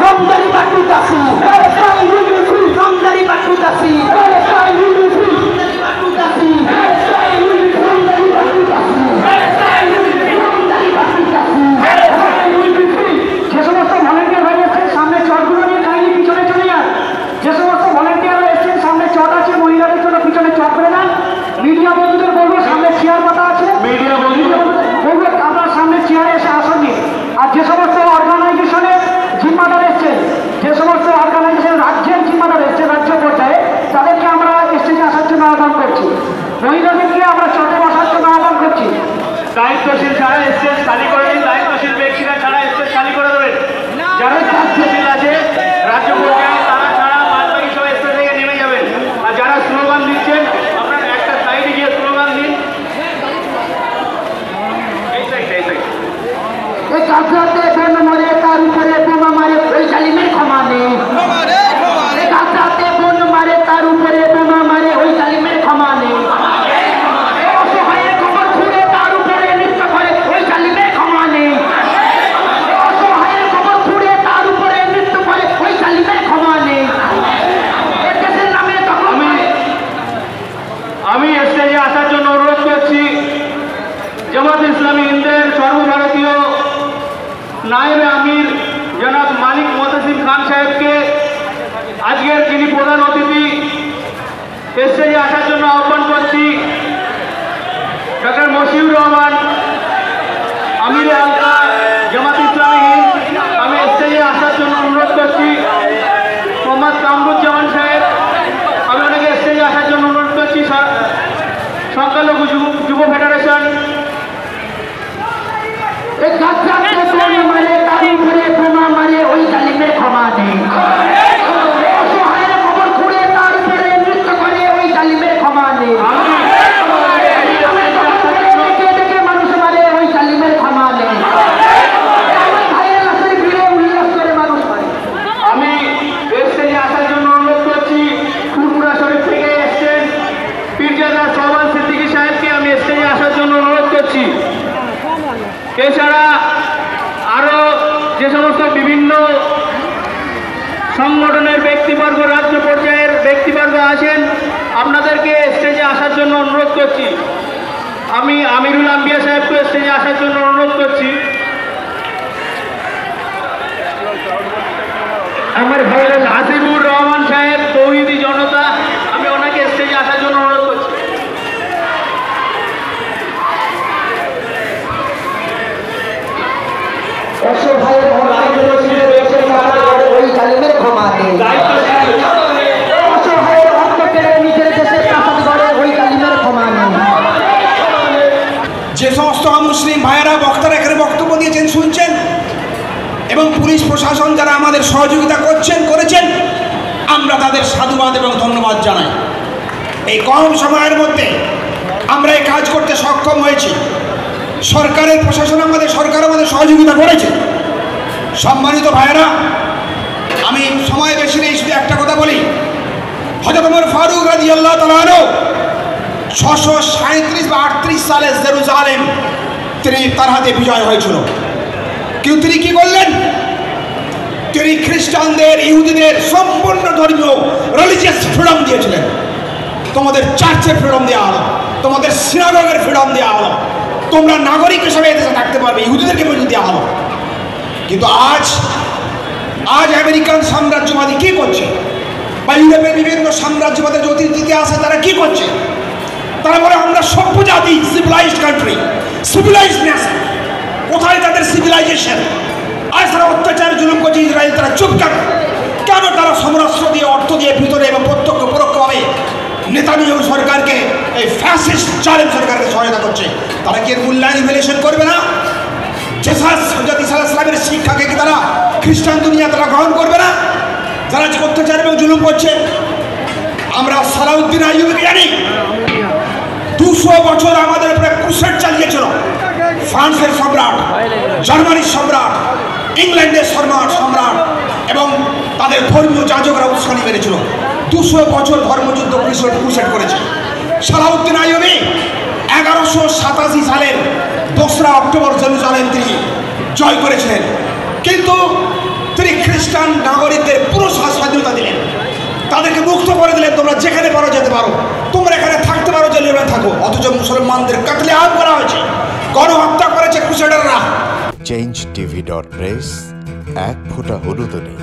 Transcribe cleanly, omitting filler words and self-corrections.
রমদারি বাটুতাছি রমদারি বাটুতাছি যে সমস্ত ভলেন্টিয়ার ভাই এসছেন সামনে চটগুলো নিয়ে কাহিনী পিছনে চলে যান। যে সমস্ত ভলেন্টিয়াররা এসছেন সামনে চট আছে, মহিলাদের জন্য পিছনে চট করে নেন। মিডিয়া বন্ধুদের বলবো সামনে চেয়ার পাতা আছে, মিডিয়া বন্ধুদের বলবো আপনার সামনে চেয়ারে এসে আসন নিন। আর যে সমস্ত অর্গানাইজেশনের জিম্মাদার এসছেন, যে সমস্ত অর্গানাইজেশন রাজ্যের জিম্মাদার এসছেন রাজ্য পর্যায়ে, তাদেরকে আমরা স্টেজে আসার জন্য আহ্বান করছি। মহিলাদেরকে আমরা চটে বসার জন্য আহ্বান করছি। দায়িত্বশীল যারা এসছেন খালি করে দিন, দায়িত্বশীল ব্যক্তিরা যারা এসছেন খালি করে দেবেন। যারা দায়িত্বশীল আছে রাজ্য পর্যায়ে তারা ছাড়া বাদবাকি সব স্টেজ থেকে নেমে যাবেন। আর যারা স্লোগান দিচ্ছেন আপনারা একটা সাইডে গিয়ে স্লোগান দিন। এই সাইডে এই গাছাতে বোম মারে তার উপরে বোমা মারে ওই জালিমের ক্ষমা নেই। এই গাছাতে বোম মারে তার উপরে বোমা মারে ওই জালিমের ক্ষমা নেই। অসহায়ের খবর খুঁড়ে তার উপরে নৃত্য করে ওই জালিমের ক্ষমা নেই। অসহায়ের খবর খুঁড়ে তার উপরে নৃত্য করে ওই জালিমের ক্ষমা নেই। দেশের নামে আমি স্টেজে আসার জন্য অনুরোধ করছি জামাত ইসলামী হিন্দের সর্বভারতীয় নায়েবে আমির জনাব মালিক মোতাসিম খান সাহেবকে আজকের যিনি প্রধান অতিথি স্টেজে আসার জন্য আহ্বান করছি। ডক্টর মশিউর রহমান আমির হালকা জামাত ইসলামী হিন্দ, আমি স্টেজে আসার জন্য অনুরোধ করছি। মোহাম্মদ কামরুজ্জামান সাহেব, আমি ওনাকে স্টেজে আসার জন্য অনুরোধ করছি। সংখ্যালঘু যুব ফেডারেশন, এই গাছাতে বোম মারে তার উপরে বোমা মারে ওই জালিমের ক্ষমা নেই। অসহায়ের খবর খুঁড়ে তার উপরে নৃত্য করে ওই জালিমের ক্ষমা নেই। ডেকে মানুষ মারে ওই জালিমের ক্ষমা নেই। ভাইয়ের লাশের ভিড়ে উল্লাস করে মানুষ মারে। আমি স্টেজে আসার জন্য অনুরোধ করছি। ফুরফুরা শরীফ থেকে এসছেন পীরজাদা সোহবান সিদ্দিকী সাহেবকে আমি স্টেজে আসার জন্য অনুরোধ করছি। এছাড়া আরও যে সমস্ত বিভিন্ন সংগঠনের ব্যক্তিবর্গ, রাজ্য পর্যায়ের ব্যক্তিবর্গ আছেন, আপনাদেরকে স্টেজে আসার জন্য অনুরোধ করছি। আমি আমিরুল আম্বিয়া সাহেবকে স্টেজে আসার জন্য অনুরোধ করছি। আমার ভাইয়ের হাসিবুর রহমান সাহেব তৌহিদি জনতা, আমি ওনাকে স্টেজে আসার জন্য অনুরোধ করছি। অসহায়ের ওই জালিমের ক্ষমা নেই। অসহায়ের অর্থ কেড়ে নিজের দেশে প্রাসাদ গড়ে ওই জালিমের ক্ষমা নেই। যে সমস্ত মুসলিম ভাইয়েরা বক্তারা এখানে বক্তব্য দিয়েছেন শুনছেন, এবং পুলিশ প্রশাসন যারা আমাদের সহযোগিতা করেছেন, আমরা তাদের সাধুবাদ এবং ধন্যবাদ জানাই। এই কম সময়ের মধ্যে আমরা এই কাজ করতে সক্ষম হয়েছি। সরকারের প্রশাসন সরকার আমাদের সহযোগিতা করেছে। সম্মানিত ভাইয়েরা, আমি সময় বেশি নেই, শুধু একটা কথা বলি। হযরত ওমর ফারুক রাদিয়াল্লাহু তাআলা আনহু 637 বা 38 সালে জেরুজালেম তার হাতে বিজয় হয়েছিল। কিন্তু তিনি কি করলেন? তিনি খ্রিস্টানদের, ইহুদিদের সম্পূর্ণ ধর্মীয় রিলিজিয়াস ফ্রিডম দিয়েছিলেন। তোমাদের চার্চের ফ্রিডম দেওয়া হলো, তোমাদের সিনাগগের ফ্রিডম দেওয়া হলো, তোমরা নাগরিক হিসেবে এদেশে থাকতে পারবে, ইহুদিদেরকে পর্যন্ত দেওয়া হলো। কিন্তু আজ আমেরিকান সাম্রাজ্যবাদী কি করছে, বা ইউরোপের বিভিন্ন সাম্রাজ্যবাদের যে অতীতে আছে তারা কি করছে? তারা বলে আমরা সভ্য জাতি, সিভিলাইজড কান্ট্রি, সিভিলাইজড নেশন। কোথায় তাদের সিভিলাইজেশন? আজ তারা অত্যাচার জুলুম করছে ইসরায়েল, তারা চুপ কেন? কেন তারা সমরাস্ত্র দিয়ে, অর্থ দিয়ে ভিতরে এবং প্রত্যক্ষ পরোক্ষভাবে নেতানিয়াহু সরকারকে, এই ফ্যাসিস্ট জালেম সরকারকে সহায়তা করছে? তারা কি এর মূল্যায়ন ইভ্যালুয়েশন করবে না? হযরত ঈসা আলাইহিস সালামের শিক্ষাকে কি তারা খ্রিস্টান দুনিয়া তারা গ্রহণ করবে না, যারা অত্যাচার এবং জুলুম করছে? আমরা সালাউদ্দিন আইয়ুবীকে জানি, 200 বছর আমাদের উপরে ক্রুসেড চালিয়েছিল। ফ্রান্সের সম্রাট, জার্মানির সম্রাট, ইংল্যান্ডের সম্রাট এবং তাদের ধর্মীয় যাজকরা উস্কানি মেরেছিল। 200 বছর ধর্মযুদ্ধ ক্রুসেড করেছে। সালাউদ্দিন আইয়ুবী 1187 সালের 2রা অক্টোবর জেরুজালেম তিনি জয় করেছিলেন। কিন্তু তিনি খ্রিস্টান নাগরিকদের পুরো স্বাধীনতা দিলেন, তাদেরকে মুক্ত করে দিলেন, তোমরা যেখানে পারো যেতে পারো, তোমরা এখানে থাকতে পারো, জেলে থাকো। অথচ মুসলমানদের কাতলে আম করা হয়েছে, গণহত্যা করেছে ক্রুসেডাররা। changeTV.press, এক ফোঁটা হলুদও নেই।